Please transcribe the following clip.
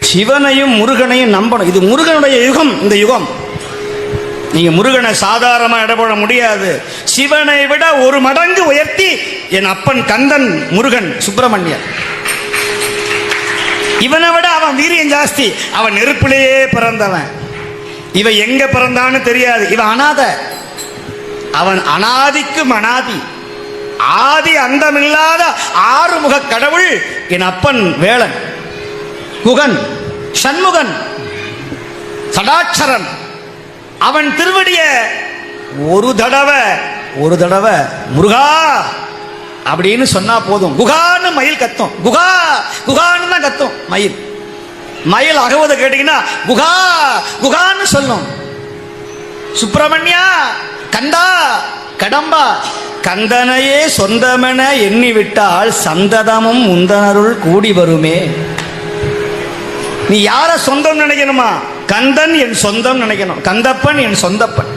சிவனையும் முருகனையும் நம்பணும். இது முருகனுடைய யுகம். இந்த யுகம் நீங்க முருகனை சாதாரணமா இடப்பட முடியாது. சிவனை விட ஒரு மடங்கு உயர்த்தி என் அப்பன் கந்தன் முருகன் சுப்பிரமணியன். இவனை விட அவன் வீரியம் ஜாஸ்தி. அவன் நெருப்பிலேயே பிறந்தவன். இவன் எங்க பிறந்தான்னு தெரியாது. இவன் அனாத. அவன் அனாதிக்கும் அனாதி, ஆதி அந்தமில்லாத ஆறுமுக கடவுள் என் அப்பன் வேளன், குகன், சண்முகன், சடாட்சரன். அவன் திருவடிய ஒரு தடவை முருகா அப்படின்னு சொன்னா போதும். குகான்னு மயில் கத்தும். குகா குகான்னு தான் கத்தும் மயில். மயில் அகவதை கேட்டீங்கன்னா குகா குகான்னு சொல்லும். சுப்பிரமணியா, கந்தா, கடம்பா, கந்தனையே சொந்தமென எண்ணி விட்டால் சந்ததமும் முந்தனருள் கூடி வருமே. நீ யார சொந்தம் நினைக்கணுமா? கந்தன் என் சொந்தம் நினைக்கணும். கந்தப்பன் என் சொந்தப்பன்.